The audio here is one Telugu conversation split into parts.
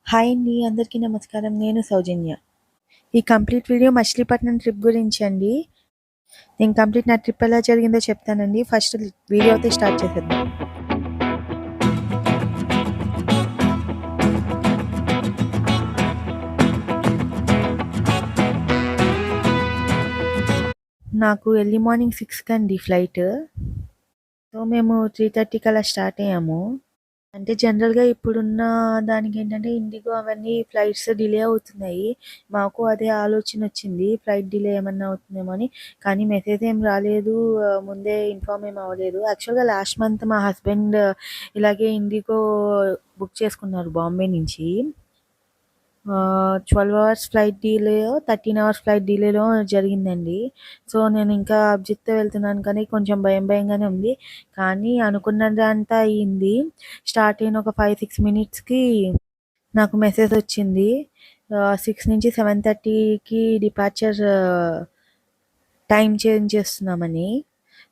హాయ్ అండి. అందరికీ నమస్కారం. నేను సౌజన్య. ఈ కంప్లీట్ వీడియో మచిలీపట్నం ట్రిప్ గురించి అండి. నేను కంప్లీట్ నా ట్రిప్ ఎలా జరిగిందో చెప్తానండి. ఫస్ట్ వీడియో అయితే స్టార్ట్ చేసేద్దాం. నాకు ఎర్లీ మార్నింగ్ 6కి అండి ఫ్లైట్. సో మేము 3:30కి అలా స్టార్ట్ అయ్యాము. అంటే జనరల్‌గా ఇప్పుడున్న దానికేంటంటే ఇండిగో అవన్నీ ఫ్లైట్స్ డిలే అవుతున్నాయి. మాకు అదే ఆలోచనొచ్చింది. ఫ్లైట్ డిలే ఏమన్నా అవుతుందేమో అని. కానీ మెసేజ్ ఏం రాలేదు. ముందే ఇన్ఫార్మ్ ఏమి అవ్వలేదు. యాక్చువల్‌గా లాస్ట్ మంత్ మా హస్బెండ్ ఇలాగే ఇండిగో బుక్ చేసుకున్నారు బాంబే నుంచి. 12 అవర్స్ ఫ్లైట్ డిలేయో, 13 అవర్స్ ఫ్లైట్ డిలేలో జరిగిందండి. సో, నేను ఇంకా అభిజిత్‌తో వెళ్తున్నాను కానీ కొంచెం భయంగానే ఉంది. కానీ అనుకున్నదంతా అయింది. స్టార్ట్ అయిన ఒక 5, 6 మినిట్స్‌కి నాకు మెసేజ్ వచ్చింది. 6 నుంచి 7:30కి డిపార్చర్ టైమ్ చేంజ్ చేస్తున్నామని.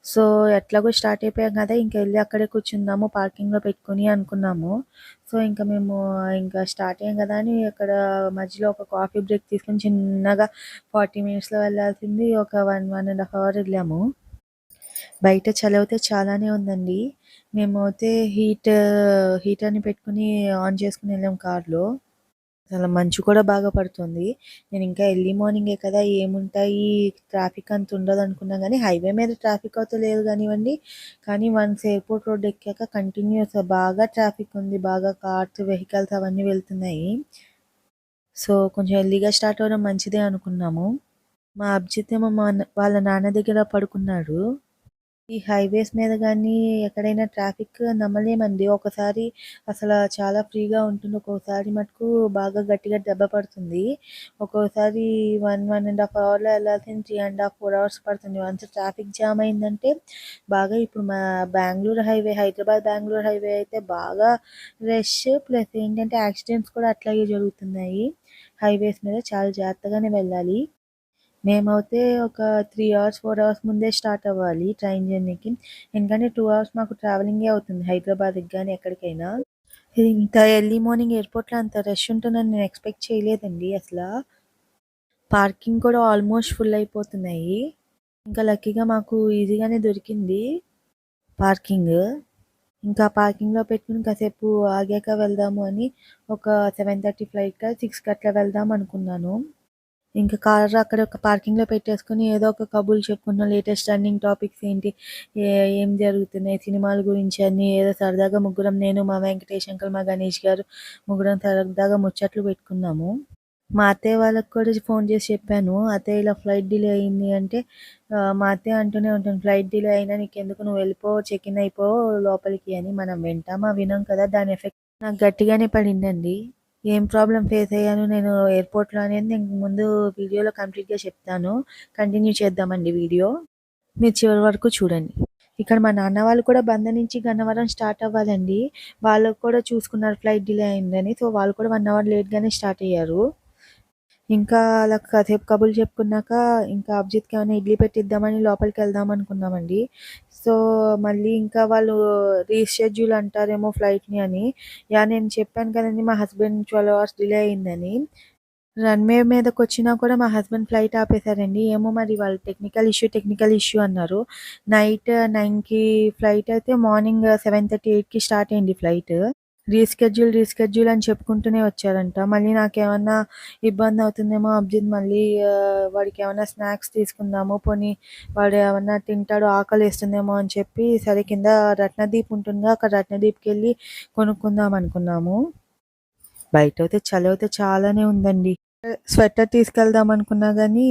సో, ఎట్లాగో స్టార్ట్ అయిపోయాం కదా! ఇంక ఎళ్లి అక్కడే కూర్చుందాము పార్కింగ్‌లో పెట్టుకొని అనుకున్నాము. సో, ఇంక మేము ఇంకా స్టార్ట్ అయ్యాం కదా! అని అక్కడ మధ్యలో ఒక కాఫీ బ్రేక్ తీసుకొని చిన్నగా 40 మినిట్స్‌లో వెళ్ళాల్సింది ఒక 1 అవర్ ఎళ్ళాము. బయట చలైతే చాలానే ఉందండి. మేమైతే హీటర్‌ని పెట్టుకొని ఆన్ చేసుకొని వెళ్ళాం కార్‌లో. అసలు మంచు కూడా బాగా పడుతుంది. నేనింకా ఎర్లీ మార్నింగే కదా! ఏముంటాయి ట్రాఫిక్ అంత ఉండదనుకున్నా గానీ, హైవే మీద ట్రాఫిక్ అయితే లేదు గానివ్వండి. కానీ వన్స్ ఎయిర్‌పోర్ట్ రోడ్ ఎక్కాక కంటిన్యూయస్ బాగా ట్రాఫిక్ ఉంది. బాగా కార్స్, వెహికల్స్ అవన్నీ వెళ్తున్నాయి. సో, కొంచెం ఎర్లీగా స్టార్ట్ అవ్వడం మంచిదే అనుకున్నాము. మా అభిజిత్ ఏమో వాళ్ళ నాన్న దగ్గర పడుకున్నాడు. ఈ హైవేస్ మీద గానీ, ఎక్కడైనా ట్రాఫిక్ నమ్మలేమండి. ఒకసారి చాలా ఫ్రీగా ఉంటుంది. ఒక్కోసారి మటుకు బాగా గట్టిగా దెబ్బ పడుతుంది. ఒక్కోసారి 1 అవర్‌లో ఎళ్ళాల్సింది 4 అవర్స్ పడుతుంది. వన్స్ ట్రాఫిక్ జామ్ అయిందంటే బాగా ఇప్పుడు మా బెంగుళూరు హైవే, బెంగుళూరు హైవే అయితే బాగా రష్ ప్లస్ ఏంటంటే యాక్సిడెంట్స్ కూడా అట్లాగే జరుగుతున్నాయి. హైవేస్ మీద చాలా జాగ్రత్తగానే వెళ్ళాలి. మేమైతే ఒక 3 అవర్స్, 4 అవర్స్ ముందే స్టార్ట్ అవ్వాలి ట్రైన్ జర్నీకి. ఎందుకంటే 2 అవర్స్ మాకు ట్రావెలింగే అవుతుంది హైదరాబాద్‌కి గానీ ఎక్కడికైనా. ఇంత ఎర్లీ మార్నింగ్ ఎయిర్‌పోర్ట్‌లో అంత రష్ ఉంటుందని నేను ఎక్స్‌పెక్ట్ చేయలేదండి అసల. పార్కింగ్ కూడా ఆల్మోస్ట్ ఫుల్ అయిపోతున్నాయి. ఇంకా లక్కీగా మాకు ఈజీగానే దొరికింది పార్కింగ్. ఇంకా పార్కింగ్‌లో పెట్టుకొని కాసేపు ఆగాక వెళ్దాము అని ఒక 7:30 ఫ్లైట్ కదా! 6కి అట్లా వెళ్దాం అనుకున్నాను. ఇంకా కార్ అక్కడ ఒక పార్కింగ్‌లో పెట్టేసుకొని ఏదో ఒక కబుర్లు చెప్పుకున్నాం. లేటెస్ట్ రన్నింగ్ టాపిక్స్ ఏంటి, ఏ ఏం జరుగుతున్నాయి, సినిమాల గురించి అన్నీ ఏదో సరదాగా ముగ్గురం నేను, మా వెంకటేష్ అంకుల్, మా గణేష్ గారు ముగ్గురం సరదాగా ముచ్చట్లు పెట్టుకున్నాము. మా అత్తయ్య వాళ్ళకి కూడా ఫోన్ చేసి చెప్పాను. అత్తయ్య ఇలా ఫ్లైట్ డిలే అయింది అంటే మా అత్తయ్య అంటూనే ఉంటుంది, "ఫ్లైట్ డిలే అయినా నీకెందుకు నువ్వు వెళ్ళిపో, చెక్ ఇన్ అయిపో లోపలికి" అని. మనం వింటామా? వినం కదా! దాని ఎఫెక్ట్ నాకు గట్టిగానే పడిందండి. ఏం ప్రాబ్లమ్ ఫేస్ అయ్యాను నేను ఎయిర్‌పోర్ట్‌లో అనేది నేను ముందు వీడియోలో కంప్లీట్‌గా చెప్తాను. కంటిన్యూ చేద్దామండి వీడియో. మీరు చివరి వరకు చూడండి. ఇక్కడ మా నాన్న వాళ్ళు కూడా బందర్ నుంచి గన్నవరం స్టార్ట్ అవ్వాలండి. వాళ్ళకి కూడా చూసుకున్నారు ఫ్లైట్ డిలే అయిందని. సో, వాళ్ళు కూడా 1 అవర్ లేట్‌గానే స్టార్ట్ అయ్యారు. ఇంకా అలా కాసేపు కబుర్లు చెప్పుకున్నాక ఇంకా అభిజిత్‌కి ఏమైనా ఇడ్లీ పెట్టిద్దామని లోపలికెళ్దాం అనుకున్నామండి. సో, మళ్ళీ ఇంకా వాళ్ళు రీషెడ్యూల్ అంటారేమో ఫ్లైట్‌ని అని. యాహ్! నేను చెప్పాను కదండీ మా హస్బెండ్ 12 అవర్స్ డిలే అయిందని. రన్‌వే మీదకొచ్చినా కూడా మా హస్బెండ్ ఫ్లైట్ ఆపేసారండి. ఏమో మరి వాళ్ళు టెక్నికల్ ఇష్యూ అన్నారు. నైట్ 9కి ఫ్లైట్ అయితే మార్నింగ్ 7:30, 8కి స్టార్ట్ అయింది ఫ్లైట్. రీషెడ్యూల్ అని చెప్పుకుంటూనే వచ్చారంట. మళ్ళీ నాకేమన్నా ఇబ్బందవుతుందేమో అభిజిత్ మళ్ళీ వాడికేమన్నా స్నాక్స్ తీసుకుందాము, పోనీ వాడు ఏమన్నా తింటాడు ఆకలేస్తుందేమో అని చెప్పి సరే కింద రత్నదీప్ ఉంటుందిగా అక్కడ రత్నదీప్‌కెళ్ళి కొనుక్కుందాం అనుకున్నాము. బయటైతే చలైతే చాలానే ఉందండి. స్వెటర్ తీసుకెళ్దాం అనుకున్నా గానీ,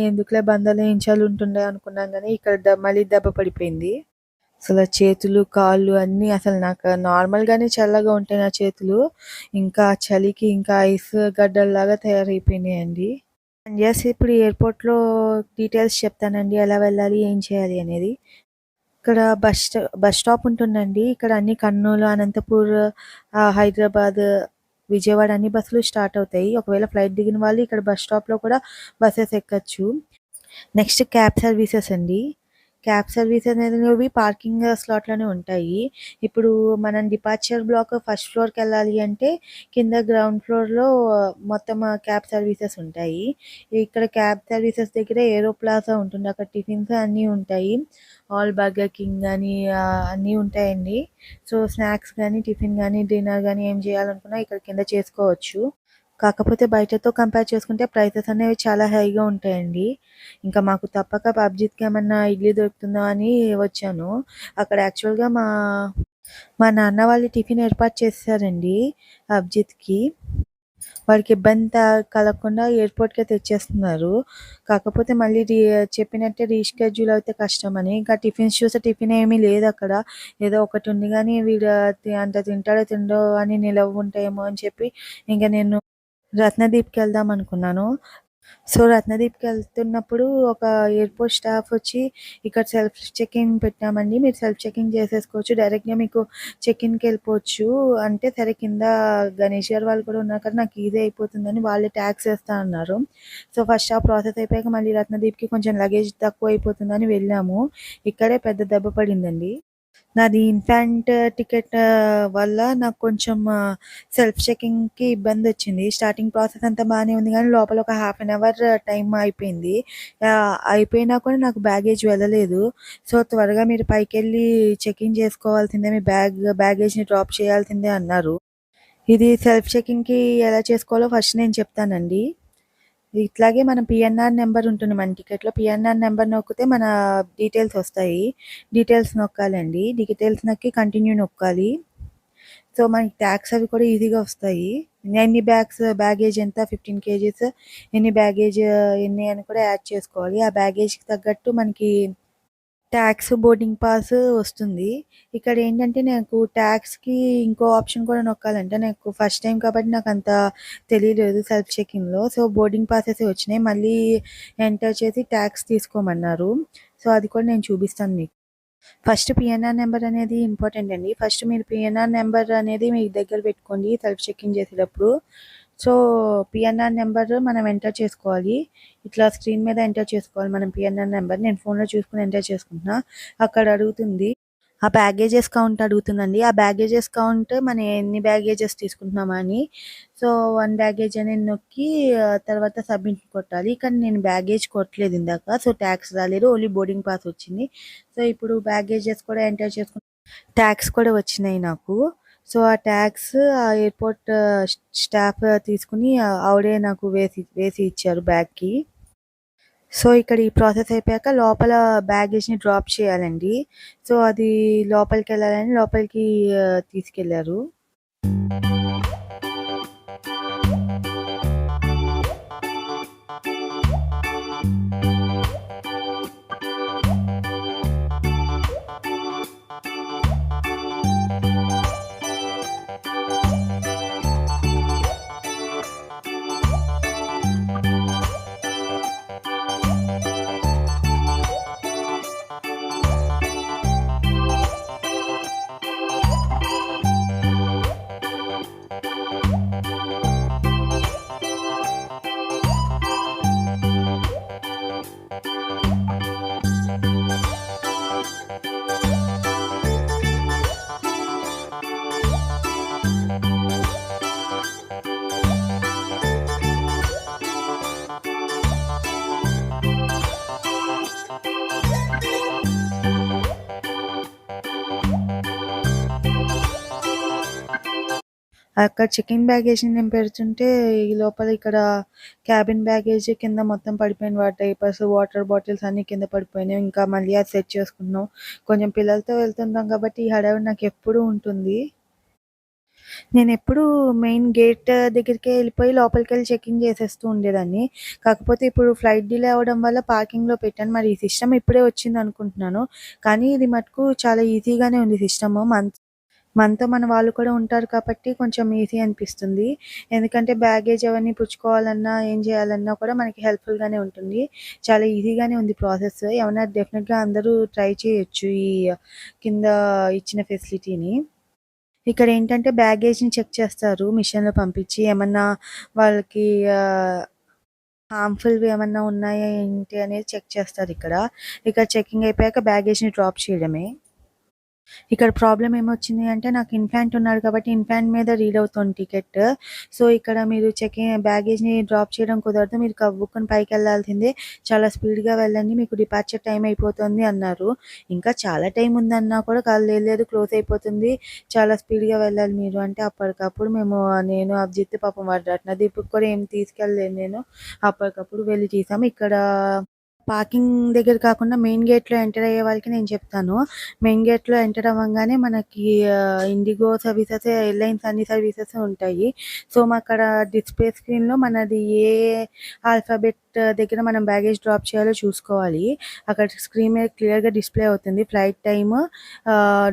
ఎందుకులే బందర్‌లో ఏం చలి ఉంటుండే అనుకున్నాం గానీ, ఇక్కడ మళ్ళీ దెబ్బ పడిపోయింది. చేతులు, కాళ్ళు అన్నీ అసలు నాకు నార్మల్‌గానే చల్లగా ఉంటాయి నా చేతులు. ఇంకా చలికి ఇంకా ఐస్ గడ్డల్లాగా తయారైపోయినాయండి. అండ్ యెస్ ఇప్పుడు ఎయిర్‌పోర్ట్‌లో డీటెయిల్స్ చెప్తానండి. ఎలా వెళ్ళాలి? ఏం చేయాలి అనేది. ఇక్కడ బస్ స్టాప్ ఉంటుందండి. ఇక్కడ అన్ని కర్నూలు, అనంతపూర్, హైదరాబాద్, విజయవాడ అన్ని బస్సులు స్టార్ట్ అవుతాయి. ఒకవేళ ఫ్లైట్ దిగిన వాళ్ళు ఇక్కడ బస్ స్టాప్‌లో కూడా బసెస్ ఎక్కొచ్చు. నెక్స్ట్ క్యాబ్ సర్వీసెస్ అండి. క్యాబ్ సర్వీస్ అనేవి పార్కింగ్ స్లాట్‌లోనే ఉంటాయి. ఇప్పుడు మనం డిపార్చర్ బ్లాక్ ఫస్ట్ ఫ్లోర్‌కెళ్ళాలి అంటే కింద గ్రౌండ్ ఫ్లోర్‌లో మొత్తం క్యాబ్ సర్వీసెస్ ఉంటాయి. ఇక్కడ క్యాబ్ సర్వీసెస్ దగ్గర ఏరో ప్లాజా ఉంటుంది. అక్కడ టిఫిన్స్ అన్నీ ఉంటాయి. బర్గర్ కింగ్ గాని అన్నీ ఉంటాయండి. సో, స్నాక్స్ గాని, టిఫిన్ గాని, డిన్నర్ గాని ఏం చేయాలనుకున్నా ఇక్కడ కింద చేసుకోవచ్చు. కాకపోతే బయటతో కంపేర్ చేసుకుంటే ప్రైసెస్ అనేవి చాలా హైగా ఉంటాయండి. ఇంకా మాకు తప్పక అభిజిత్‌కి ఏమన్నా ఇడ్లీ దొరుకుతుందా అని వచ్చాను. అక్కడ యాక్చువల్‌గా మా మా నాన్న వాళ్ళు టిఫిన్ ఏర్పాటు చేసేసారండి అభిజిత్‌కి. వాడికి ఇబ్బంది కలగకుండా ఎయిర్‌పోర్ట్‌కే తెచ్చేస్తున్నారు. కాకపోతే మళ్ళీ చెప్పినట్టే రీషెడ్యూల్ అయితే కష్టమని, ఇంకా టిఫిన్స్ చూస్తే టిఫిన్ ఏమీ లేదక్కడ. ఏదో ఒకటి ఉంది గానీ వీడు అంత తింటాడో తినడో అని నిలవుంటాయేమో అని చెప్పి ఇంక నేను రత్నదీప్‌కెళ్దాం అనుకున్నాను. సో, రత్నదీప్‌కెళ్తున్నప్పుడు ఒక ఎయిర్‌పోర్ట్ స్టాఫ్ వచ్చి, "ఇక్కడ సెల్ఫ్ చెకింగ్ పెట్టామండి. మీరు సెల్ఫ్ చెకింగ్ చేసేసుకోవచ్చు. డైరెక్ట్‌గా మీకు చెకిన్‌కెళ్ళిపోవచ్చు" అంటే, సరే కింద గణేష్ గారు వాళ్ళు కూడా ఉన్నారు కదా! నాకు ఈజీ అయిపోతుందని వాళ్ళే ట్యాగ్స్ ఏస్తా అన్నారు. సో, ఫస్ట్ ఆ ప్రాసెస్ అయిపోయాక మళ్ళీ రత్నదీప్‌కి కొంచెం లగేజ్ తక్కువైపోతుందని వెళ్ళాము. ఇక్కడే పెద్ద దెబ్బ పడిందండి. నాది ఇన్‌ఫాంట్ టికెట్ వల్ల నాకు కొంచెం సెల్ఫ్ చెకింగ్‌కి ఇబ్బందొచ్చింది. స్టార్టింగ్ ప్రాసెస్ అంతా బానే ఉంది గానీ, లోపల ఒక హాఫ్ అన్ అవర్ టైమ్ అయిపోయింది. అయిపోయినా కూడా నాకు బ్యాగేజ్ వెళ్ళలేదు. సో, త్వరగా మీరు పైకెళ్ళి చెకింగ్ చేసుకోవాల్సిందే. మీ బ్యాగేజ్‌ని డ్రాప్ చేయాల్సిందే అన్నారు. ఇది సెల్ఫ్ చెకింగ్‌కి ఎలా చేసుకోవాలో ఫస్ట్ నేను చెప్తానండి. ఇట్లాగే మన పీఎన్ఆర్ నెంబర్ ఉంటుంది మన టికెట్‌లో. పీఎన్ఆర్ నెంబర్ నొక్కితే మన డీటెయిల్స్ వస్తాయి. డీటెయిల్స్ నొక్కాలండి. డీటెయిల్స్ నొక్కి కంటిన్యూ నొక్కాలి. సో, మనకి ట్యాగ్స్ అవి కూడా ఈజీగా వస్తాయి. ఎన్ని బ్యాగేజ్ ఎంత 15 కేజీస్ ఎన్ని బ్యాగేజ్ ఎన్ని అని కూడా యాడ్ చేసుకోవాలి. ఆ బ్యాగేజ్‌కి తగ్గట్టు మనకి ట్యాక్స్, బోర్డింగ్ పాస్ వస్తుంది. ఇక్కడేంటంటే నాకు ట్యాక్స్‌కి ఇంకో ఆప్షన్ కూడా నొక్కాలంట. నాకు ఫస్ట్ టైమ్ కాబట్టి నాకంత తెలియలేదు సెల్ఫ్ చెకింగ్‌లో. సో, బోర్డింగ్ పాసెసే వచ్చినాయి. మళ్ళీ ఎంటర్ చేసి ట్యాక్స్ తీసుకోమన్నారు. సో, అది కూడా నేను చూపిస్తాను మీకు. ఫస్ట్ పీఎన్ఆర్ నెంబర్ అనేది ఇంపార్టెంట్ అండి. ఫస్ట్ మీరు పీఎన్ఆర్ నెంబర్ అనేది మీ దగ్గర పెట్టుకోండి సెల్ఫ్ చెకింగ్ చేసేటప్పుడు. సో, పీఎన్ఆర్ నెంబర్ మనం ఎంటర్ చేసుకోవాలి. ఇట్లా స్క్రీన్ మీద ఎంటర్ చేసుకోవాలి మనం పీఎన్ఆర్ నెంబర్. నేను ఫోన్‌లో చూసుకొని ఎంటర్ చేసుకుంటున్నా. అక్కడ అడుగుతుంది. ఆ బ్యాగేజెస్ కౌంట్ అడుగుతుందండి. ఆ బ్యాగేజెస్ కౌంట్ మనం ఎన్ని బ్యాగేజెస్ తీసుకుంటున్నామా అని. సో, 1 బ్యాగేజ్ అని నొక్కి తర్వాత సబ్మిట్ కొట్టాలి. కానీ నేను బ్యాగేజ్ కొట్టలేదు ఇందాక. సో, ట్యాక్స్ రాలేదు. ఓన్లీ బోర్డింగ్ పాస్ వచ్చింది. సో, ఇప్పుడు బ్యాగేజెస్ కూడా ఎంటర్ చేసుకుని ట్యాక్స్ కూడా వచ్చినాయి నాకు. సో, ఆ ట్యాక్స్ ఆ ఎయిర్‌పోర్ట్ స్టాఫ్ తీసుకొని ఆవిడే నాకు వేసి ఇచ్చారు బ్యాగ్‌కి. సో, ఇక్కడ ఈ ప్రాసెస్ అయిపోయాక లోపల బ్యాగేజ్‌ని డ్రాప్ చేయాలండి. సో, అది లోపలికెళ్ళాలని లోపలికి తీసుకెళ్లారు. అక్కడ చెకింగ్ బ్యాగేజ్‌ని నేను పెడుతుంటే, ఈ లోపల ఇక్కడ క్యాబిన్ బ్యాగేజ్ కింద మొత్తం పడిపోయిన డైపర్స్, వాటర్ బాటిల్స్ అన్నీ కింద పడిపోయినాయి. ఇంకా మళ్ళీ అది సెట్ చేసుకున్నాం. కొంచెం పిల్లలతో వెళ్తున్నాం కాబట్టి ఈ హడావిడి నాకెప్పుడూ ఉంటుంది. నేనెప్పుడూ మెయిన్ గేట్ దగ్గరికే ఎళ్ళిపోయి లోపలికెళ్ళి చెకింగ్ చేసేస్తూ ఉండేదాన్ని. కాకపోతే ఇప్పుడు ఫ్లైట్ డిలే అవ్వడం వల్ల పార్కింగ్‌లో పెట్టాను. మరి ఈ సిస్టమ్ ఇప్పుడే వచ్చిందనుకుంటున్నాను. కానీ ఇది మటుకు చాలా ఈజీగానే ఉంది సిస్టము. మనతో మన వాళ్ళు కూడా ఉంటారు కాబట్టి కొంచెం ఈజీ అనిపిస్తుంది. ఎందుకంటే బ్యాగేజ్ అవన్నీ పుచ్చుకోవాలన్నా, ఏం చేయాలన్నా కూడా మనకి హెల్ప్‌ఫుల్‌గానే ఉంటుంది. చాలా ఈజీగానే ఉంది ప్రాసెస్. ఏమన్నా డెఫినిట్‌గా అందరూ ట్రై చేయొచ్చు ఈ కింద ఇచ్చిన ఫెసిలిటీని. ఇక్కడేంటంటే బ్యాగేజ్‌ని చెక్ చేస్తారు మిషన్‌లో పంపించి. ఏమన్నా వాళ్ళకి ఆహ్ హార్మ్‌ఫుల్‌వి ఏమన్నా ఉన్నాయా ఏంటి అనేది చెక్ చేస్తారిక్కడ. ఇక్కడ చెకింగ్ అయిపోయాక బ్యాగేజ్‌ని డ్రాప్ చేయడమే. ఇక్కడ ప్రాబ్లమ్ ఏమొచ్చింది అంటే నాకు ఇన్‌ఫాంట్ ఉన్నాడు కాబట్టి ఇన్‌ఫాంట్ మీద రీడ్ అవుతుంది టికెట్. సో, ఇక్కడ మీరు బ్యాగేజ్‌ని డ్రాప్ చేయడం కుదరదు. మీరు గబుక్కున పైకెళ్ళాల్సిందే. చాలా స్పీడ్‌గా వెళ్ళండి. మీకు డిపార్చర్ టైమ్ అయిపోతుంది అన్నారు. ఇంకా చాలా టైమ్ ఉందన్నా కూడా కాదు లేదు లేదు క్లోజ్ అయిపోతుంది. చాలా స్పీడ్‌గా వెళ్ళాలి మీరు అంటే అప్పటికప్పుడు నేను అభిజిత్ పాపం వాడు రత్నదీప్‌కి కూడా ఏం తీసుకెళ్ళలేదు నేను. అప్పటికప్పుడు వెళ్లి తీసాము. ఇక్కడ పార్కింగ్ దగ్గర కాకుండా మెయిన్ గేట్‌లో ఎంటర్ అయ్యే వాళ్ళకి నేను చెప్తాను. మెయిన్ గేట్‌లో ఎంటర్ అవ్వంగానే మనకి ఇండిగో సర్వీసెస్, ఎయిర్‌లైన్స్ అన్ని సర్వీసెస్ ఉంటాయి. సో, అక్కడ డిస్‌ప్లే స్క్రీన్‌లో మనది ఏ ఆల్ఫాబెట్ దగ్గర మనం బ్యాగేజ్ డ్రాప్ చేయాలో చూసుకోవాలి. అక్కడ స్క్రీన్ మీద క్లియర్‌గా డిస్‌ప్లే అవుతుంది. ఫ్లైట్ టైమ్,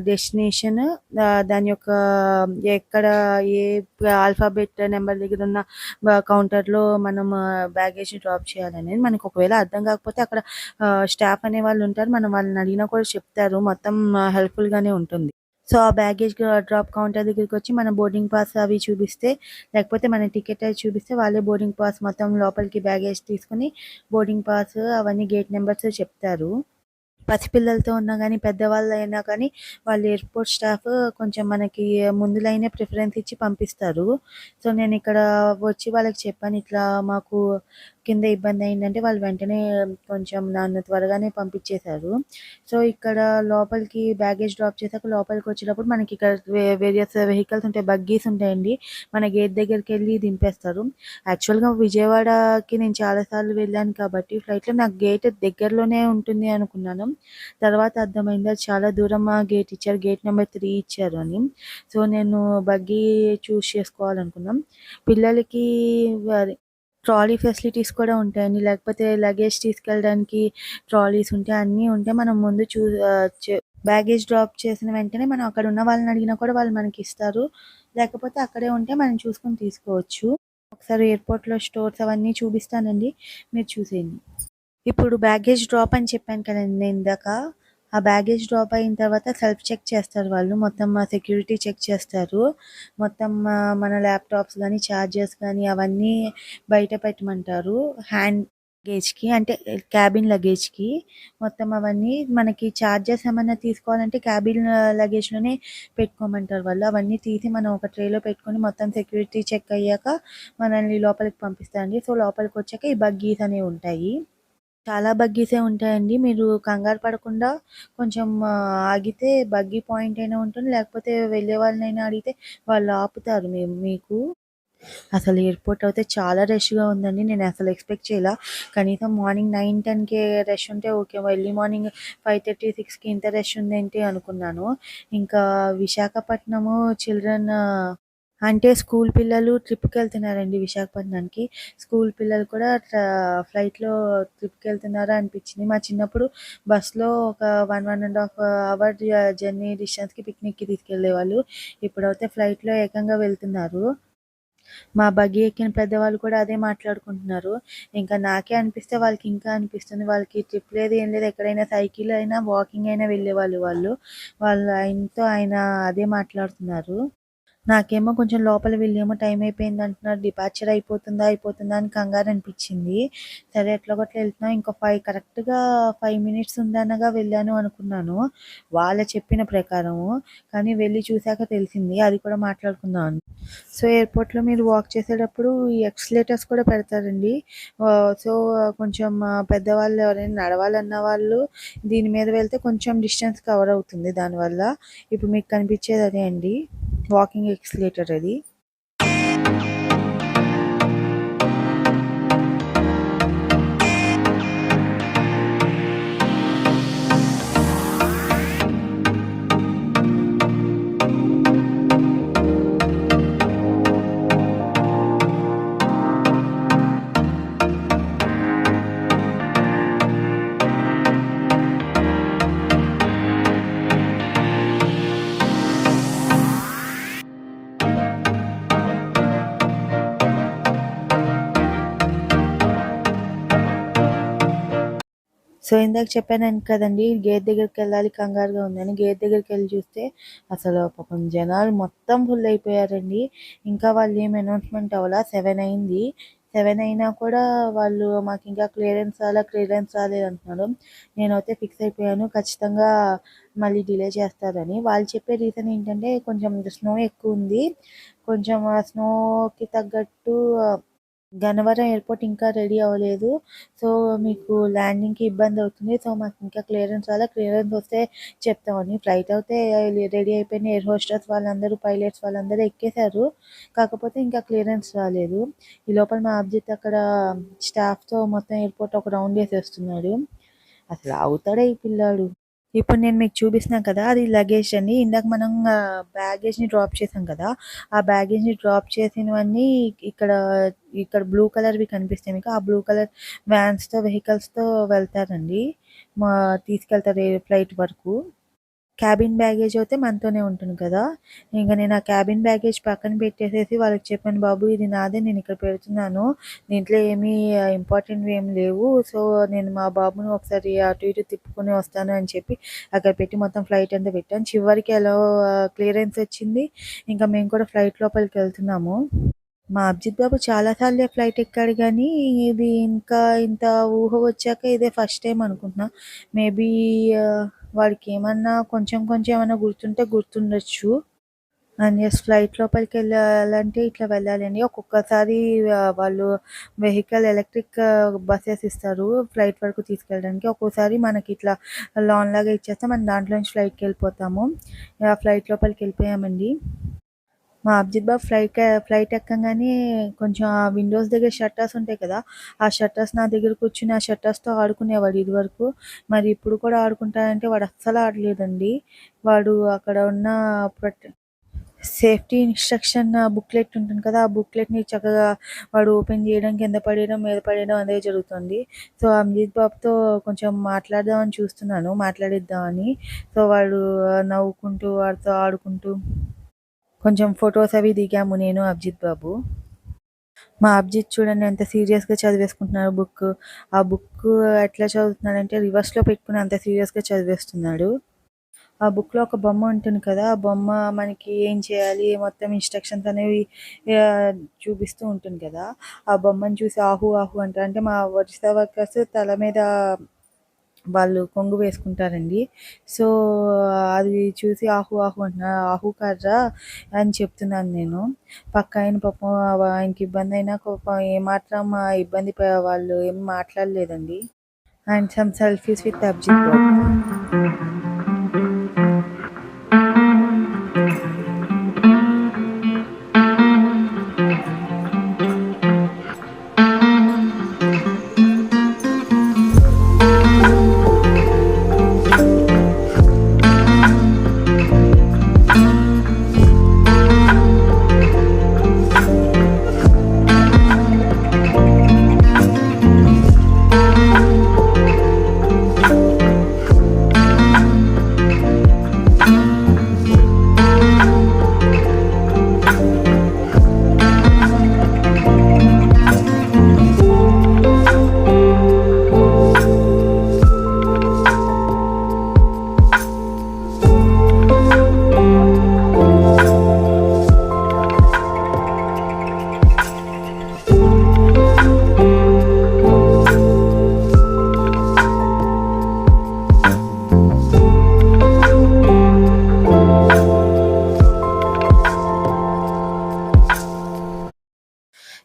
డెస్టినేషన్, దాని యొక్క ఎక్కడ ఏ ఆల్ఫాబెట్ నెంబర్ దగ్గర ఉన్న కౌంటర్‌లో మనం బ్యాగేజ్‌ని డ్రాప్ చేయాలనేది మనకు ఒకవేళ అర్థం కాకపోతే అక్కడ స్టాఫ్ అనేవాళ్ళు ఉంటారు. మనం వాళ్ళని అడిగినా కూడా చెప్తారు. మొత్తం హెల్ప్‌ఫుల్‌గానే ఉంటుంది. సో, ఆ బ్యాగేజ్ డ్రాప్ కౌంటర్ దగ్గరికొచ్చి మన బోర్డింగ్ పాస్ అవి చూపిస్తే, లేకపోతే మన టికెట్ అది చూపిస్తే వాళ్ళే బోర్డింగ్ పాస్ మొత్తం లోపలికి బ్యాగేజ్ తీసుకొని బోర్డింగ్ పాస్ అవన్నీ గేట్ నంబర్స్ చెప్తారు. పసిపిల్లలతో ఉన్నా గానీ, పెద్దవాళ్ళైనా కానీ వాళ్ళు ఎయిర్‌పోర్ట్ స్టాఫ్ కొంచెం మనకి ముందు లైనే ప్రిఫరెన్స్ ఇచ్చి పంపిస్తారు. సో, నేనిక్కడ వచ్చి వాళ్ళకి చెప్పాను. ఇట్లా మాకు కింద ఇబ్బందయిందంటే వాళ్ళు వెంటనే కొంచెం నన్ను త్వరగానే పంపించేశారు. సో, ఇక్కడ లోపలికి బ్యాగేజ్ డ్రాప్ చేశాక లోపలికొచ్చేటప్పుడు మనకిక్కడ వేరియస్ వెహికల్స్ ఉంటాయి. బగ్గీస్ ఉంటాయండి. మన గేట్ దగ్గరికెళ్ళి దింపేస్తారు. యాక్చువల్‌గా విజయవాడకి నేను చాలా సార్లు వెళ్ళాను కాబట్టి ఫ్లైట్‌లో నాకు గేట్ దగ్గరలోనే ఉంటుంది అనుకున్నాను. తర్వాత అర్థమైంది అది చాలా దూరం గేట్ ఇచ్చారు. గేట్ నంబర్ 3 ఇచ్చారు అని. సో, నేను బగ్గీ చేసుకోవాలనుకున్నాం. పిల్లలకి అది ట్రాలీ ఫెసిలిటీస్ కూడా ఉంటాయండి. లేకపోతే లగేజ్ తీసుకెళ్ళడానికి ట్రాలీస్ ఉంటాయి. అన్నీ ఉంటాయి. మనం ముందు చూ ఆహ్, చె బ్యాగేజ్ డ్రాప్ చేసిన వెంటనే మనం అక్కడ ఉన్న వాళ్ళని అడిగినా కూడా వాళ్ళు మనకిస్తారు. లేకపోతే అక్కడే ఉంటే మనం చూసుకొని తీసుకోవచ్చు. ఒకసారి ఎయిర్‌పోర్ట్‌లో స్టోర్స్ అవన్నీ చూపిస్తానండి. మీరు చూసేయండి. ఇప్పుడు బ్యాగేజ్ డ్రాప్ అని చెప్పాను కదండీ నేనిందాక. ఆ బ్యాగేజ్ డ్రాప్ అయిన తర్వాత సెల్ఫ్ చెక్ చేస్తారు వాళ్ళు. మొత్తం సెక్యూరిటీ చెక్ చేస్తారు. మొత్తం మన ల్యాప్‌టాప్స్ గానీ, చార్జర్స్ గానీ అవన్నీ బయట పెట్టమంటారు. హ్యాండ్ లగేజ్‌కి అంటే క్యాబిన్ లగేజ్‌కి. మొత్తం అవన్నీ మనకి చార్జర్స్ ఏమన్నా తీసుకోవాలంటే క్యాబిన్ లగేజ్‌లోనే పెట్టుకోమంటారు వాళ్ళు. అవన్నీ తీసి మనం ఒక ట్రేలో పెట్టుకొని మొత్తం సెక్యూరిటీ చెక్ అయ్యాక మనల్ని లోపలికి పంపిస్తారండి. సో, లోపలికొచ్చాక ఈ బగ్గీస్ అనేవుంటాయి. చాలా బగ్గీసే ఉంటాయండి. మీరు కంగారు పడకుండా కొంచెం ఆగితే బగ్గీ పాయింట్ అయినా ఉంటుంది. లేకపోతే వెళ్ళే వాళ్ళనైనా అడిగితే వాళ్ళు ఆపుతారు మీకు. అసలు ఎయిర్‌పోర్ట్ అయితే చాలా రష్‌గా ఉందండి. నేనసలు ఎక్స్‌పెక్ట్ చేయలా. కనీసం మార్నింగ్ 9, 10కే రష్ ఉంటే ఓకే. ఎర్లీ మార్నింగ్ 5:30, 6కి ఇంత రష్ ఉందేంటి అనుకున్నాను. ఇంకా విశాఖపట్నము చిల్డ్రన్ అంటే స్కూల్ పిల్లలు ట్రిప్‌కెళ్తున్నారండి విశాఖపట్నానికి. స్కూల్ పిల్లలు కూడా ఫ్లైట్‌లో ట్రిప్‌కెళ్తున్నారా అనిపించింది. మా చిన్నప్పుడు బస్‌లో ఒక 1, 1 ½ అవర్ జర్నీ డిస్టెన్స్‌కి పిక్నిక్‌కి తీసుకెళ్ళేవాళ్ళు. ఇప్పుడైతే ఫ్లైట్‌లో ఏకంగా వెళ్తున్నారు. మా బగ్గీ ఎక్కిన పెద్దవాళ్ళు కూడా అదే మాట్లాడుకుంటున్నారు. ఇంకా నాకే అనిపిస్తే వాళ్ళకి ఇంకా అనిపిస్తుంది. వాళ్ళకి ట్రిప్ లేదు, ఏం లేదు. ఎక్కడైనా సైకిల్ అయినా, వాకింగ్ అయినా వెళ్ళేవాళ్ళు వాళ్ళు. వాళ్ళ ఆయనతో ఆయన అదే మాట్లాడుతున్నారు. నాకేమో కొంచెం లోపల వీళ్ళేమో టైం అయిపోయిందంటున్నారు. డిపార్చర్ అయిపోతుందా? అయిపోతుందా? అని కంగారనిపిచ్చింది. సరే ఎట్లాగొట్లా ఎళ్తున్నాం. ఇంకో కరెక్ట్‌గా 5 మినిట్స్ ఉందనగా వెళ్ళాను అనుకున్నాను. వాళ్ళు చెప్పిన ప్రకారము. కానీ వెళ్లి చూసాక తెలిసింది. అది కూడా మాట్లాడుకుందాం అని. సో, ఎయిర్‌పోర్ట్‌లో మీరు వాక్ చేసేటప్పుడు ఈ ఎక్సలేటర్స్ కూడా పెడతారండి. సో, కొంచెం పెద్దవాళ్ళు ఎవరైనా నడవాలన్న వాళ్ళు దీని మీద వెళ్తే కొంచెం డిస్టెన్స్ కవర్ అవుతుంది దానివల్ల. ఇప్పుడు మీకు కనిపించేది అదే అండి. వాకింగ్ ఎక్సలేటర్ అది. సో, ఇందాక చెప్పాను కదండీ! గేట్ దగ్గరికెళ్ళాలి కంగారుగా ఉందని. గేట్ దగ్గరికెళ్ళి చూస్తే అసలు పాపం జనాలు మొత్తం ఫుల్ అయిపోయారండి. ఇంకా వాళ్ళేమి అనౌన్స్‌మెంట్ అవ్వలా. 7 అయింది. 7 అయినా కూడా వాళ్ళు మాకింకా క్లియరెన్స్ రాలేదంటున్నారు. నేనైతే ఫిక్స్ అయిపోయాను ఖచ్చితంగా మళ్ళీ డిలే చేస్తారని. వాళ్ళు చెప్పే రీజన్ ఏంటంటే కొంచెం స్నో ఎక్కువుంది. కొంచెం ఆ స్నోకి తగ్గట్టు గన్నవరం ఎయిర్‌పోర్ట్ ఇంకా రెడీ అవ్వలేదు. సో, మీకు ల్యాండింగ్‌కి ఇబ్బందవుతుంది. సో, మాకింకా క్లియరెన్స్ వస్తే చెప్తామని. ఫ్లైట్ అయితే రెడీ అయిపోయింది. ఎయిర్ హోస్టెస్ వాళ్ళందరూ, పైలట్స్ వాళ్ళందరూ ఎక్కేసారు. కాకపోతే ఇంకా క్లియరెన్స్ రాలేదు. ఈ లోపల మా అభిజిత్ అక్కడ స్టాఫ్‌తో మొత్తం ఎయిర్‌పోర్ట్ ఒక రౌండ్ ఏసేస్తున్నాడు. అసలు ఆగుతాడా ఈ పిల్లాడు? ఇప్పుడు నేను మీకు చూపిస్తున్నాను కదా! అది లగేజ్ అండి. ఇందాక మనం బ్యాగేజ్‌ని డ్రాప్ చేసాం కదా! ఆ బ్యాగేజ్‌ని డ్రాప్ చేసినవన్నీ ఇక్కడ, ఇక్కడ బ్లూ కలర్‌వి కనిపిస్తాయి మీకు. ఆ బ్లూ కలర్ వెహికల్స్‌తో వెళ్తారండి. మా తీసుకెళ్తారు ఫ్లైట్ వరకు. క్యాబిన్ బ్యాగేజ్ అయితే మనతోనే ఉంటుంది కదా! ఇంక నేను ఆ క్యాబిన్ బ్యాగేజ్ పక్కన పెట్టేసేసి వాళ్ళకి చెప్పాను, "బాబు ఇది నాదే నేనిక్కడ పెడుతున్నాను. దీంట్లో ఏమీ ఇంపార్టెంట్‌వి ఏమి లేవు. సో, నేను మా బాబుని ఒకసారి అటు ఇటు తిప్పుకొని వస్తాను" అని చెప్పి అక్కడ పెట్టి మొత్తం ఫ్లైట్ అంతా పెట్టాను. చివరికి క్లియరెన్స్ వచ్చింది. ఇంకా మేము కూడా ఫ్లైట్ లోపలికెళ్తున్నాము. మా అభిజిత్ బాబు చాలా సార్లే ఫ్లైట్ ఎక్కాడు గానీ, ఇది ఇంత ఊహ వచ్చాక ఇదే ఫస్ట్ టైమ్ అనుకుంటున్నా. మేబీ వాడికేమన్నా కొంచెం కొంచెం ఏమన్నా గుర్తుంటే గుర్తుండొచ్చు. అండ్ యెస్, ఫ్లైట్ లోపలికెళ్ళాలంటే ఇట్లా వెళ్ళాలండి. ఒక్కొక్కసారి వాళ్ళు ఎలక్ట్రిక్ బసెస్ ఇస్తారు ఫ్లైట్ వరకు తీసుకెళ్ళడానికి. ఒక్కోసారి మనకిట్లా లాన్‌లాగా ఇచ్చేస్తే మనం దాంట్లో నుంచి ఫ్లైట్‌కెళ్ళిపోతాము. ఫ్లైట్ లోపలికెళ్ళిపోయామండి. మా అభిజిత్ బాబు ఫ్లైట్ ఎక్కంగానే కొంచెం ఆ విండోస్ దగ్గర షట్టర్స్ ఉంటాయి కదా! ఆ షట్టర్స్ నా దగ్గర కూర్చొని ఆ షట్టర్స్‌తో ఆడుకునేవాడు ఇదివరకు. మరి ఇప్పుడు కూడా ఆడుకుంటాడంటే వాడు అస్సలు ఆడలేదండి. వాడు అక్కడ ఉన్న ప్రొటె సేఫ్టీ ఇన్‌స్ట్రక్షన్ బుక్లెట్ ఉంటుంది కదా! ఆ బుక్లెట్‌ని చక్కగా వాడు ఓపెన్ చేయడం, కింద పడేయడం, మీద పడేయడం అదే జరుగుతుంది. సో, అభిజిత్ బాబుతో కొంచెం మాట్లాడదామని చూస్తున్నాను. మాట్లాడిద్దామని. సో, వాడు నవ్వుకుంటూ, వాడితో ఆడుకుంటూ కొంచెం ఫోటోస్ అవి దిగాము నేను, అభిజిత్ బాబు. మా అభిజిత్ చూడండి ఎంత సీరియస్‌గా చదివేసుకుంటున్నాడో బుక్కు. ఆ బుక్కు ఎట్లా చదువుతున్నాడంటే రివర్స్‌లో పెట్టుకొని అంత సీరియస్‌గా చదివేస్తున్నాడు. ఆ బుక్‌లో ఒక బొమ్మ ఉంటుంది కదా! ఆ బొమ్మ మనకి ఏం చేయాలి మొత్తం ఇన్‌స్ట్రక్షన్స్ అనేవి చూపిస్తూ ఉంటుంది కదా! ఆ బొమ్మను చూసి ఆహు, ఆహు అంటారు. అంటే మా ఒరిస్సా వర్కర్స్ తల మీద వాళ్ళు కొంగు వేసుకుంటారండి. సో, అది చూసి ఆహు, ఆహు అంటున్నారు. ఆహు కాదురా అని చెప్తున్నాను నేను. పక్కాయన పాపం ఆయనకి ఇబ్బందయినా పాపం ఏమాత్రం వాళ్ళు ఏం మాట్లాడలేదండి. And some selfies with Abhijit Babu.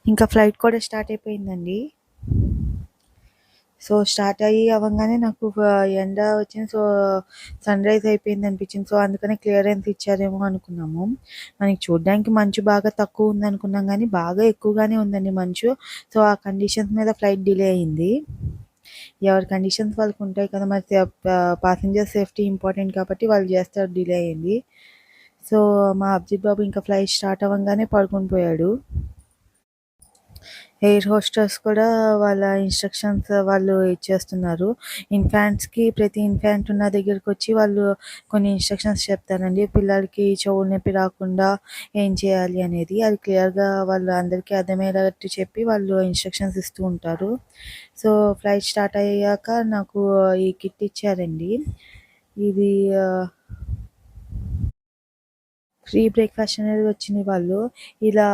ఇంకా ఫ్లైట్ కూడా స్టార్ట్ అయిపోయిందండి. సో, స్టార్ట్ అవ్వంగానే నాకు ఎండ వచ్చింది. సో, సన్‌రైజ్ అయిపోయింది అనిపించింది. సో, అందుకనే క్లియరెన్స్ ఇచ్చారేమో అనుకున్నాము. మనకి చూడ్డానికి మంచు బాగా తక్కువ ఉందనుకున్నాం గానీ, బాగా ఎక్కువగానే ఉందండి మంచు. సో, ఆ కండిషన్స్ మీద ఫ్లైట్ డిలే అయింది. ఎవరి కండిషన్స్ వాళ్ళకుంటాయి కదా! మరి పాసెంజర్ సేఫ్టీ ఇంపార్టెంట్ కాబట్టి వాళ్ళు చేస్తారు, డిలే అయింది. సో, మా అభిజిత్ బాబు ఇంకా ఫ్లైట్ స్టార్ట్ అవ్వంగానే పడుకొని పోయాడు. ఎయిర్ హోస్టెస్ కూడా వాళ్ళ ఇన్‌స్ట్రక్షన్స్ వాళ్ళు ఇచ్చేస్తున్నారు. ప్రతి ఇన్‌ఫాంట్ ఉన్న దగ్గరకొచ్చి వాళ్ళు కొన్ని ఇన్‌స్ట్రక్షన్స్ చెప్తారండి. పిల్లలకి చెవులు నొప్పి రాకుండా ఏం చేయాలి అనేది. అది క్లియర్‌గా వాళ్ళు అందరికీ అర్థమయ్యేటట్టు చెప్పి వాళ్ళు ఇన్‌స్ట్రక్షన్స్ ఇస్తూ ఉంటారు. సో, ఫ్లైట్ స్టార్ట్ అయ్యాక నాకు ఈ కిట్ ఇచ్చారండి. ఇది ఫ్రీ బ్రేక్‌ఫాస్ట్ అనేది వచ్చింది వాళ్ళు. ఇలా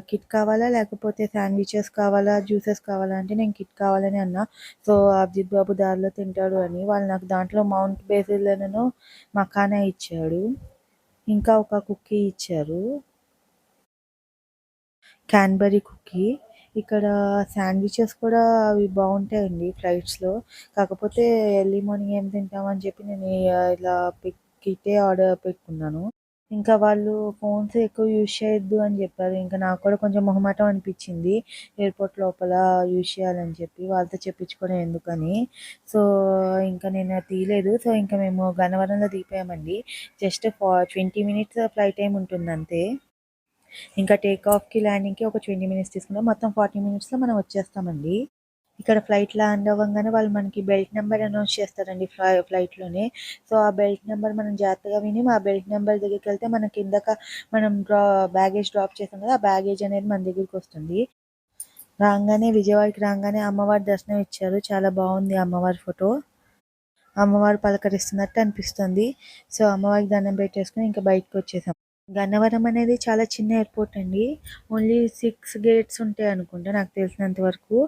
కిట్ కావాలా? లేకపోతే శాండ్‌విచెస్ కావాలా? జ్యూసెస్ కావాలా? అంటే నేను కిట్ కావాలని అన్నా. సో, అభిజిత్ బాబు దారిలో తింటాడు అని వాళ్ళు నాకు దాంట్లో మౌంట్ బేసిల్‌ను మఖానా ఇచ్చాడు. ఇంకా ఒక కుక్కీ ఇచ్చారు. క్యాన్‌బరీ కుక్కీ. ఇక్కడ శాండ్‌విచెస్ కూడా అవి బావుంటాయండి ఫ్లైట్స్‌లో. కాకపోతే ఎర్లీ మార్నింగ్ ఏం తింటామని చెప్పి నేను ఇలా కిట్టే ఆర్డర్ పెట్టుకున్నాను. ఇంకా వాళ్ళు ఫోన్స్ ఎక్కువ యూజ్ చేయొద్దు అని చెప్పారు. ఇంకా నాకు కూడా కొంచెం మొహమాటం అనిపించింది. ఎయిర్‌పోర్ట్ లోపల యూజ్ చేయాలని చెప్పి వాళ్ళతో చెప్పించుకోవడం ఎందుకని. సో, ఇంకా నేను తీయలేదు. సో, ఇంకా మేము గన్నవరంలో దిగిపోయామండి. జస్ట్ 20 మినిట్స్ ఫ్లైట్ టైమ్ ఉంటుందంతే. ఇంకా టేక్ ఆఫ్‌కి, ల్యాండింగ్‌కి ఒక 20 మినిట్స్ తీసుకున్నాం. మొత్తం 40 మినిట్స్‌లో మనం వచ్చేస్తామండి. ఇక్కడ ఫ్లైట్ ల్యాండ్ అవ్వంగానే వాళ్ళు మనకి బెల్ట్ నెంబర్ అనౌన్స్ చేస్తారండి ఫ్లైట్‌లోనే. సో, ఆ బెల్ట్ నెంబర్ మనం జాగ్రత్తగా విని ఆ బెల్ట్ నెంబర్ దగ్గరికెళ్తే మనకి ఇందాక మనం బ్యాగేజ్ డ్రాప్ చేసాం కదా! ఆ బ్యాగేజ్ అనేది మన దగ్గరికొస్తుంది. విజయవాడకి రాంగానే అమ్మవారి దర్శనం ఇచ్చారు. చాలా బావుంది అమ్మవారి ఫోటో. అమ్మవారు పలకరిస్తున్నట్టు అనిపిస్తుంది. సో, అమ్మవారికి దండం పెట్టేసుకొని ఇంకా బయటకొచ్చేసాం. గన్నవరం అనేది చాలా చిన్న ఎయిర్‌పోర్ట్ అండి. ఓన్లీ 6 గేట్స్ ఉంటాయనుకుంటా నాకు తెలిసినంత వరకు.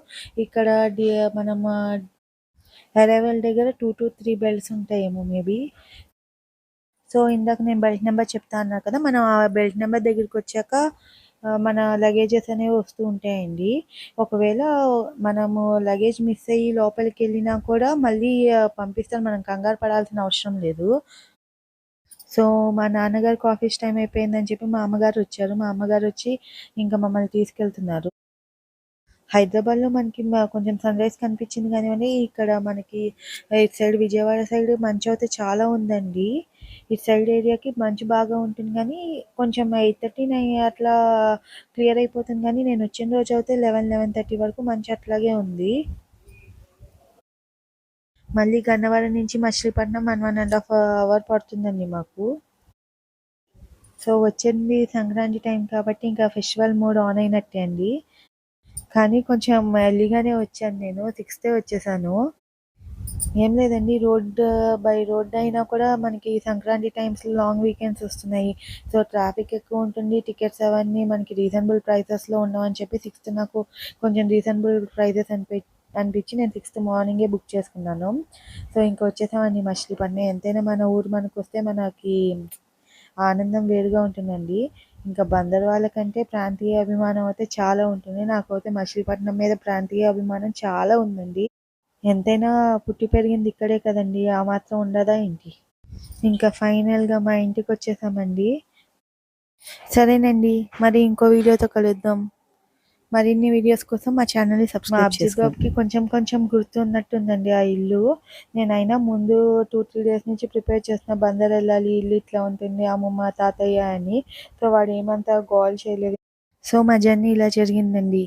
ఇక్కడ డి మనం అరైవల్ దగ్గర 2-3 బెల్ట్స్ ఉంటాయేమో మేబీ. సో, ఇందాక నేను బెల్ట్ నెంబర్ చెప్తా అన్నా కదా! మనం ఆ బెల్ట్ నెంబర్ దగ్గరికొచ్చాక మన లగేజెస్ అనేవి వస్తూ ఉంటాయండి. ఒకవేళ మనము లగేజ్ మిస్ అయ్యి లోపలికెళ్ళినా కూడా మళ్ళీ పంపిస్తారు. మనం కంగారు పడాల్సిన అవసరం లేదు. సో, మా నాన్నగారికి ఆఫీస్ టైమ్ అయిపోయిందని చెప్పి మా అమ్మగారొచ్చారు. మా అమ్మగారొచ్చి ఇంకా మమ్మల్ని తీసుకెళ్తున్నారు. హైదరాబాద్‌లో మనకి కొంచెం సన్‌రైజ్ కనిపించింది కానివ్వండి, ఇక్కడ మనకి ఇటు సైడ్ విజయవాడ సైడ్ మంచయితే చాలా ఉందండి. ఇటు సైడ్ ఏరియాకి మంచు బాగా ఉంటుంది గానీ, కొంచెం 8:30, 9 అట్లా క్లియర్ అయిపోతుంది గానీ, నేనొచ్చిన రోజైతే 11:30 వరకు మంచు అట్లాగే ఉంది. మళ్ళీ గన్నవరం నుంచి మచిలీపట్నం 1 అవర్ పడుతుందండి మాకు. సో, వచ్చింది సంక్రాంతి టైం కాబట్టి ఇంకా ఫెస్టివల్ మోడ్ ఆన్ అయినట్టే అండి. కానీ కొంచెం ఎర్లీగానే వచ్చాను నేను. 6కే వచ్చేసాను. ఏం లేదండి రోడ్ అయినా కూడా మనకి సంక్రాంతి టైమ్స్‌లో లాంగ్ వీకెండ్స్ వస్తున్నాయి. సో, ట్రాఫిక్ ఎక్కువ ఉంటుంది. టికెట్స్ అవన్నీ మనకి రీజనబుల్ ప్రైసెస్‌లో ఉండవని చెప్పి 6థ్ నాకు కొంచెం రీజనబుల్ ప్రైసెస్ అనిపించి నేను 6థ్ మార్నింగే బుక్ చేసుకున్నాను. సో, ఇంక వచ్చేసామండి మచిలీపట్నం. ఎంతైనా మన ఊరు మనకొస్తే మనకి ఆనందం వేరుగా ఉంటుందండి. ఇంకా బందర్ వాళ్ళకంటే ప్రాంతీయ అభిమానం అయితే చాలా ఉంటుంది. నాకైతే మచిలీపట్నం మీద ప్రాంతీయ అభిమానం చాలా ఉందండి. ఎంతైనా పుట్టి పెరిగింది ఇక్కడే కదండీ! ఆ మాత్రం ఉండదా ఏంటి? ఇంకా ఫైనల్‌గా మా ఇంటికొచ్చేసామండి. సరేనండి. మరి ఇంకో వీడియోతో కలుద్దాం. మరిన్ని వీడియోస్ కోసం మా ఛానెల్‌ని సబ్స్క్రైబ్ చేసుకోండి. మా అబ్జిత్ బాబుకి కొంచెం కొంచెం గుర్తున్నట్టుందండి ఆ ఇల్లు. నేనైనా ముందు 2-3 డేస్ నుంచి ప్రిపేర్ చేస్తున్నా బందర్ ఎళ్ళాలి, ఇల్లు ఇట్లా ఉంటుంది అమ్మమ్మ, తాతయ్య అని. సో, వాడేమంత గోల చేయలేదు. సో, మా జర్నీ ఇలా జరిగిందండి.